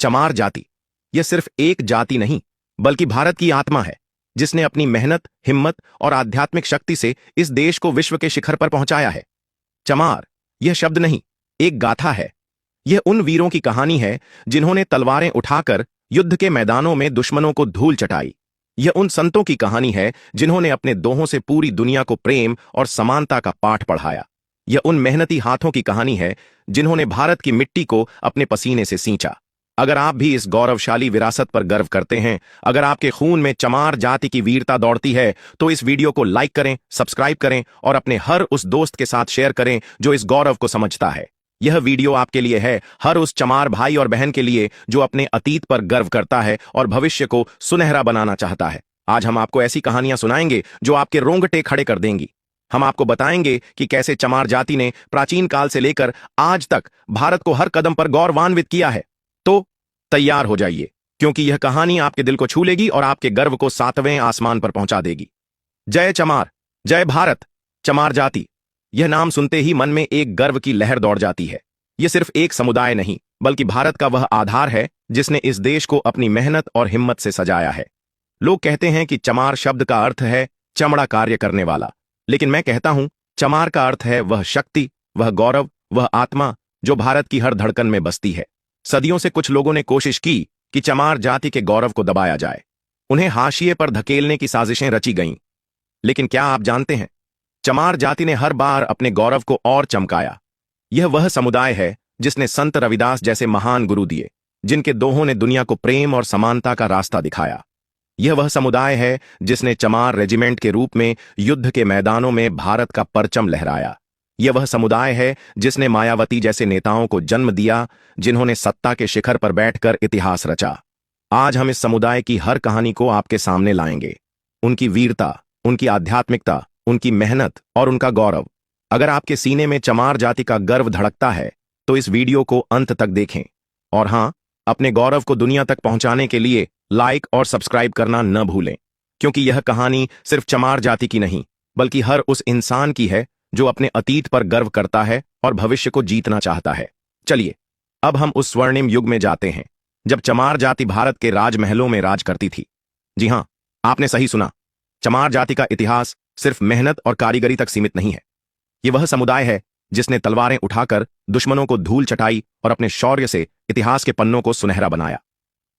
चमार जाति यह सिर्फ एक जाति नहीं, बल्कि भारत की आत्मा है, जिसने अपनी मेहनत, हिम्मत और आध्यात्मिक शक्ति से इस देश को विश्व के शिखर पर पहुंचाया है। चमार यह शब्द नहीं, एक गाथा है। यह उन वीरों की कहानी है जिन्होंने तलवारें उठाकर युद्ध के मैदानों में दुश्मनों को धूल चटाई। यह उन संतों की कहानी है जिन्होंने अपने दोहों से पूरी दुनिया को प्रेम और समानता का पाठ पढ़ाया। यह उन मेहनती हाथों की कहानी है जिन्होंने भारत की मिट्टी को अपने पसीने से सींचा। अगर आप भी इस गौरवशाली विरासत पर गर्व करते हैं, अगर आपके खून में चमार जाति की वीरता दौड़ती है, तो इस वीडियो को लाइक करें, सब्सक्राइब करें और अपने हर उस दोस्त के साथ शेयर करें जो इस गौरव को समझता है। यह वीडियो आपके लिए है, हर उस चमार भाई और बहन के लिए जो अपने अतीत पर गर्व करता है और भविष्य को सुनहरा बनाना चाहता है। आज हम आपको ऐसी कहानियां सुनाएंगे जो आपके रोंगटे खड़े कर देंगी। हम आपको बताएंगे कि कैसे चमार जाति ने प्राचीन काल से लेकर आज तक भारत को हर कदम पर गौरवान्वित किया है। तो तैयार हो जाइए, क्योंकि यह कहानी आपके दिल को छू लेगी और आपके गर्व को 7वें आसमान पर पहुंचा देगी। जय चमार, जय भारत। चमार जाति, यह नाम सुनते ही मन में एक गर्व की लहर दौड़ जाती है। यह सिर्फ एक समुदाय नहीं, बल्कि भारत का वह आधार है जिसने इस देश को अपनी मेहनत और हिम्मत से सजाया है। लोग कहते हैं कि चमार शब्द का अर्थ है चमड़ा कार्य करने वाला, लेकिन मैं कहता हूं चमार का अर्थ है वह शक्ति, वह गौरव, वह आत्मा जो भारत की हर धड़कन में बसती है। सदियों से कुछ लोगों ने कोशिश की कि चमार जाति के गौरव को दबाया जाए, उन्हें हाशिए पर धकेलने की साजिशें रची गईं। लेकिन क्या आप जानते हैं, चमार जाति ने हर बार अपने गौरव को और चमकाया। यह वह समुदाय है जिसने संत रविदास जैसे महान गुरु दिए, जिनके दोहों ने दुनिया को प्रेम और समानता का रास्ता दिखाया। यह वह समुदाय है जिसने चमार रेजिमेंट के रूप में युद्ध के मैदानों में भारत का परचम लहराया। यह वह समुदाय है जिसने मायावती जैसे नेताओं को जन्म दिया, जिन्होंने सत्ता के शिखर पर बैठकर इतिहास रचा। आज हम इस समुदाय की हर कहानी को आपके सामने लाएंगे, उनकी वीरता, उनकी आध्यात्मिकता, उनकी मेहनत और उनका गौरव। अगर आपके सीने में चमार जाति का गर्व धड़कता है, तो इस वीडियो को अंत तक देखें। और हां, अपने गौरव को दुनिया तक पहुंचाने के लिए लाइक और सब्सक्राइब करना न भूलें, क्योंकि यह कहानी सिर्फ चमार जाति की नहीं, बल्कि हर उस इंसान की है जो अपने अतीत पर गर्व करता है और भविष्य को जीतना चाहता है। चलिए, अब हम उस स्वर्णिम युग में जाते हैं जब चमार जाति भारत के राजमहलों में राज करती थी। जी हां, आपने सही सुना। चमार जाति का इतिहास सिर्फ मेहनत और कारीगरी तक सीमित नहीं है। यह वह समुदाय है जिसने तलवारें उठाकर दुश्मनों को धूल चटाई और अपने शौर्य से इतिहास के पन्नों को सुनहरा बनाया।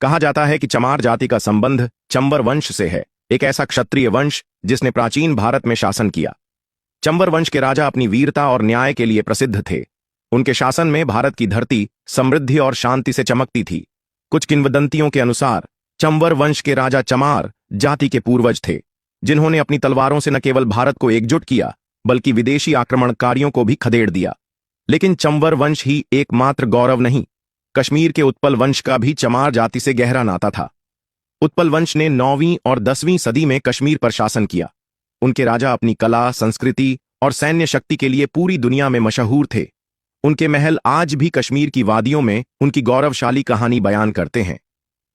कहा जाता है कि चमार जाति का संबंध चंबर वंश से है, एक ऐसा क्षत्रिय वंश जिसने प्राचीन भारत में शासन किया। चंबर वंश के राजा अपनी वीरता और न्याय के लिए प्रसिद्ध थे। उनके शासन में भारत की धरती समृद्धि और शांति से चमकती थी। कुछ किंवदंतियों के अनुसार चंबर वंश के राजा चमार जाति के पूर्वज थे, जिन्होंने अपनी तलवारों से न केवल भारत को एकजुट किया, बल्कि विदेशी आक्रमणकारियों को भी खदेड़ दिया। लेकिन चंबर वंश ही एकमात्र गौरव नहीं, कश्मीर के उत्पल वंश का भी चमार जाति से गहरा नाता था। उत्पल वंश ने 9वीं और 10वीं सदी में कश्मीर पर शासन किया। उनके राजा अपनी कला, संस्कृति और सैन्य शक्ति के लिए पूरी दुनिया में मशहूर थे। उनके महल आज भी कश्मीर की वादियों में उनकी गौरवशाली कहानी बयान करते हैं।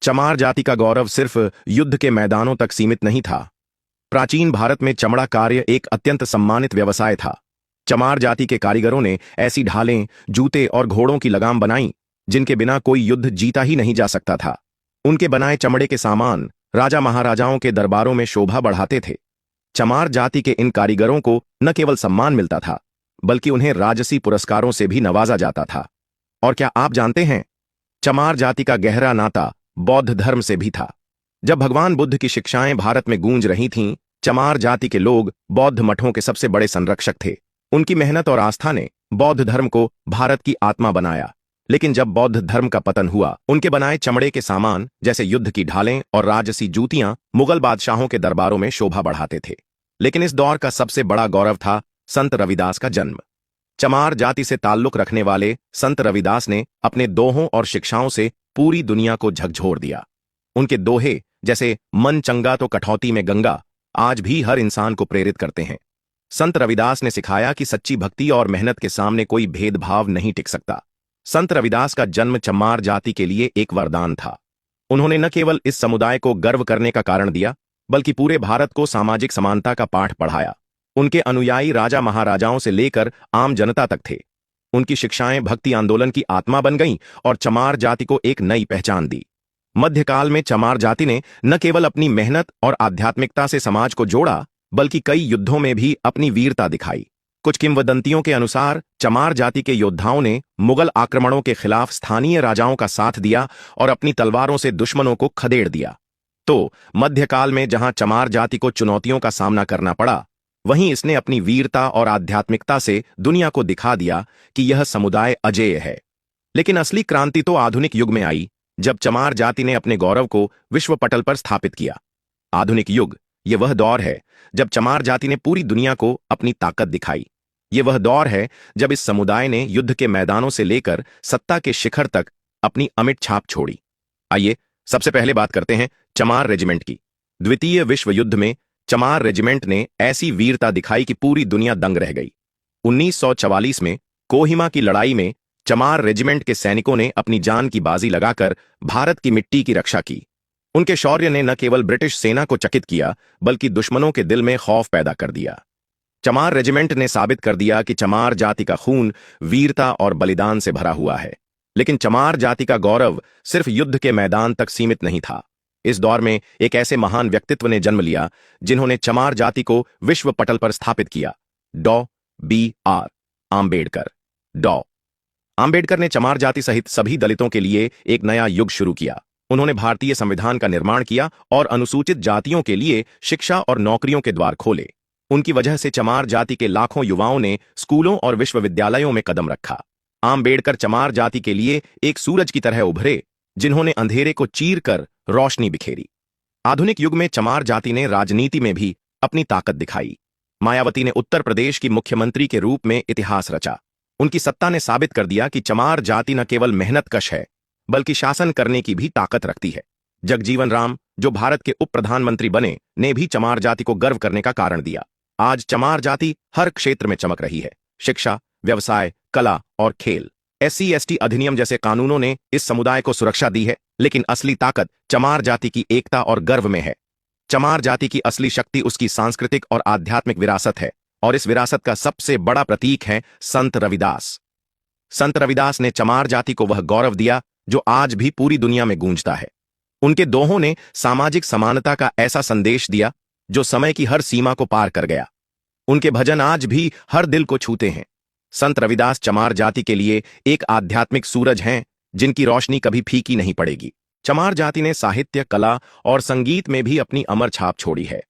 चमार जाति का गौरव सिर्फ युद्ध के मैदानों तक सीमित नहीं था। प्राचीन भारत में चमड़ा कार्य एक अत्यंत सम्मानित व्यवसाय था। चमार जाति के कारीगरों ने ऐसी ढालें, जूते और घोड़ों की लगाम बनाई जिनके बिना कोई युद्ध जीता ही नहीं जा सकता था। उनके बनाए चमड़े के सामान राजा महाराजाओं के दरबारों में शोभा बढ़ाते थे। चमार जाति के इन कारीगरों को न केवल सम्मान मिलता था, बल्कि उन्हें राजसी पुरस्कारों से भी नवाजा जाता था। और क्या आप जानते हैं, चमार जाति का गहरा नाता बौद्ध धर्म से भी था। जब भगवान बुद्ध की शिक्षाएं भारत में गूंज रही थीं, चमार जाति के लोग बौद्ध मठों के सबसे बड़े संरक्षक थे। उनकी मेहनत और आस्था ने बौद्ध धर्म को भारत की आत्मा बनाया। लेकिन जब बौद्ध धर्म का पतन हुआ, उनके बनाए चमड़े के सामान जैसे युद्ध की ढालें और राजसी जूतियां मुगल बादशाहों के दरबारों में शोभा बढ़ाते थे। लेकिन इस दौर का सबसे बड़ा गौरव था संत रविदास का जन्म। चमार जाति से ताल्लुक रखने वाले संत रविदास ने अपने दोहों और शिक्षाओं से पूरी दुनिया को झकझोर दिया। उनके दोहे जैसे मन चंगा तो कठौती में गंगा आज भी हर इंसान को प्रेरित करते हैं। संत रविदास ने सिखाया कि सच्ची भक्ति और मेहनत के सामने कोई भेदभाव नहीं टिक सकता। संत रविदास का जन्म चमार जाति के लिए एक वरदान था। उन्होंने न केवल इस समुदाय को गर्व करने का कारण दिया, बल्कि पूरे भारत को सामाजिक समानता का पाठ पढ़ाया। उनके अनुयायी राजा महाराजाओं से लेकर आम जनता तक थे। उनकी शिक्षाएं भक्ति आंदोलन की आत्मा बन गईं और चमार जाति को एक नई पहचान दी। मध्यकाल में चमार जाति ने न केवल अपनी मेहनत और आध्यात्मिकता से समाज को जोड़ा, बल्कि कई युद्धों में भी अपनी वीरता दिखाई। कुछ किंवदंतियों के अनुसार चमार जाति के योद्धाओं ने मुगल आक्रमणों के खिलाफ स्थानीय राजाओं का साथ दिया और अपनी तलवारों से दुश्मनों को खदेड़ दिया। तो मध्यकाल में जहां चमार जाति को चुनौतियों का सामना करना पड़ा, वहीं इसने अपनी वीरता और आध्यात्मिकता से दुनिया को दिखा दिया कि यह समुदाय अजेय है। लेकिन असली क्रांति तो आधुनिक युग में आई, जब चमार जाति ने अपने गौरव को विश्व पटल पर स्थापित किया। आधुनिक युग ये वह दौर है जब चमार जाति ने पूरी दुनिया को अपनी ताकत दिखाई। ये वह दौर है जब इस समुदाय ने युद्ध के मैदानों से लेकर सत्ता के शिखर तक अपनी अमिट छाप छोड़ी। आइए सबसे पहले बात करते हैं चमार रेजिमेंट की। द्वितीय विश्व युद्ध में चमार रेजिमेंट ने ऐसी वीरता दिखाई कि पूरी दुनिया दंग रह गई। 1944 में कोहिमा की लड़ाई में चमार रेजिमेंट के सैनिकों ने अपनी जान की बाजी लगाकर भारत की मिट्टी की रक्षा की। उनके शौर्य ने न केवल ब्रिटिश सेना को चकित किया, बल्कि दुश्मनों के दिल में खौफ पैदा कर दिया। चमार रेजिमेंट ने साबित कर दिया कि चमार जाति का खून वीरता और बलिदान से भरा हुआ है। लेकिन चमार जाति का गौरव सिर्फ युद्ध के मैदान तक सीमित नहीं था। इस दौर में एक ऐसे महान व्यक्तित्व ने जन्म लिया जिन्होंने चमार जाति को विश्व पटल पर स्थापित किया। डॉ बी.आर. आम्बेडकर। डॉ आम्बेडकर ने चमार जाति सहित सभी दलितों के लिए एक नया युग शुरू किया। उन्होंने भारतीय संविधान का निर्माण किया और अनुसूचित जातियों के लिए शिक्षा और नौकरियों के द्वार खोले। उनकी वजह से चमार जाति के लाखों युवाओं ने स्कूलों और विश्वविद्यालयों में कदम रखा। आम्बेडकर चमार जाति के लिए एक सूरज की तरह उभरे, जिन्होंने अंधेरे को चीरकर रोशनी बिखेरी। आधुनिक युग में चमार जाति ने राजनीति में भी अपनी ताकत दिखाई। मायावती ने उत्तर प्रदेश की मुख्यमंत्री के रूप में इतिहास रचा। उनकी सत्ता ने साबित कर दिया कि चमार जाति न केवल मेहनतकश है, बल्कि शासन करने की भी ताकत रखती है। जगजीवन राम, जो भारत के उप प्रधानमंत्री बने, ने भी चमार जाति को गर्व करने का कारण दिया। आज चमार जाति हर क्षेत्र में चमक रही है। शिक्षा, व्यवसाय, कला और खेल। SC/ST अधिनियम जैसे कानूनों ने इस समुदाय को सुरक्षा दी है, लेकिन असली ताकत चमार जाति की एकता और गर्व में है। चमार जाति की असली शक्ति उसकी सांस्कृतिक और आध्यात्मिक विरासत है, और इस विरासत का सबसे बड़ा प्रतीक है संत रविदास। संत रविदास ने चमार जाति को वह गौरव दिया जो आज भी पूरी दुनिया में गूंजता है। उनके दोहों ने सामाजिक समानता का ऐसा संदेश दिया जो समय की हर सीमा को पार कर गया। उनके भजन आज भी हर दिल को छूते हैं। संत रविदास चमार जाति के लिए एक आध्यात्मिक सूरज हैं, जिनकी रोशनी कभी फीकी नहीं पड़ेगी। चमार जाति ने साहित्य, कला और संगीत में भी अपनी अमर छाप छोड़ी है।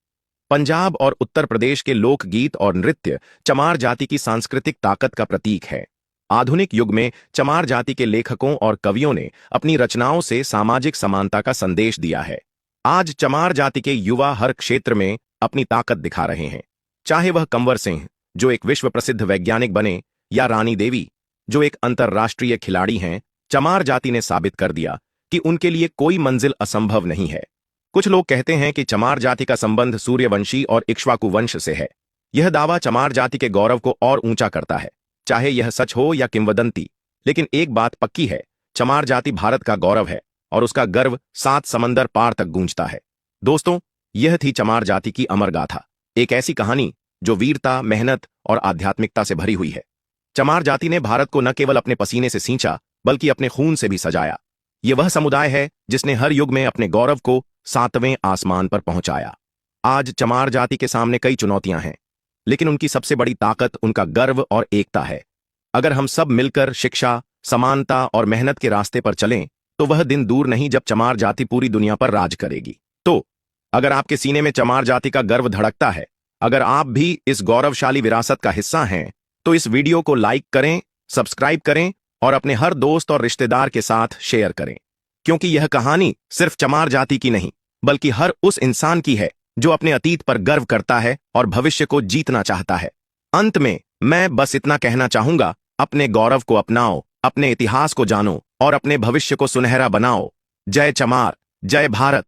पंजाब और उत्तर प्रदेश के लोकगीत और नृत्य चमार जाति की सांस्कृतिक ताकत का प्रतीक है। आधुनिक युग में चमार जाति के लेखकों और कवियों ने अपनी रचनाओं से सामाजिक समानता का संदेश दिया है। आज चमार जाति के युवा हर क्षेत्र में अपनी ताकत दिखा रहे हैं, चाहे वह कंवर सिंह, जो एक विश्व प्रसिद्ध वैज्ञानिक बने, या रानी देवी, जो एक अंतर्राष्ट्रीय खिलाड़ी हैं। चमार जाति ने साबित कर दिया कि उनके लिए कोई मंजिल असंभव नहीं है। कुछ लोग कहते हैं कि चमार जाति का संबंध सूर्यवंशी और इक्ष्वाकु वंश से है। यह दावा चमार जाति के गौरव को और ऊंचा करता है, चाहे यह सच हो या किंवदंती। लेकिन एक बात पक्की है, चमार जाति भारत का गौरव है और उसका गर्व 7 समंदर पार तक गूंजता है। दोस्तों, यह थी चमार जाति की अमर गाथा, एक ऐसी कहानी जो वीरता, मेहनत और आध्यात्मिकता से भरी हुई है। चमार जाति ने भारत को न केवल अपने पसीने से सींचा, बल्कि अपने खून से भी सजाया। यह वह समुदाय है जिसने हर युग में अपने गौरव को 7वें आसमान पर पहुंचाया। आज चमार जाति के सामने कई चुनौतियां हैं, लेकिन उनकी सबसे बड़ी ताकत उनका गर्व और एकता है। अगर हम सब मिलकर शिक्षा, समानता और मेहनत के रास्ते पर चलें, तो वह दिन दूर नहीं जब चमार जाति पूरी दुनिया पर राज करेगी। तो अगर आपके सीने में चमार जाति का गर्व धड़कता है, अगर आप भी इस गौरवशाली विरासत का हिस्सा हैं, तो इस वीडियो को लाइक करें, सब्सक्राइब करें और अपने हर दोस्त और रिश्तेदार के साथ शेयर करें, क्योंकि यह कहानी सिर्फ चमार जाति की नहीं, बल्कि हर उस इंसान की है जो अपने अतीत पर गर्व करता है और भविष्य को जीतना चाहता है। अंत में मैं बस इतना कहना चाहूंगा, अपने गौरव को अपनाओ, अपने इतिहास को जानो और अपने भविष्य को सुनहरा बनाओ। जय चमार, जय भारत।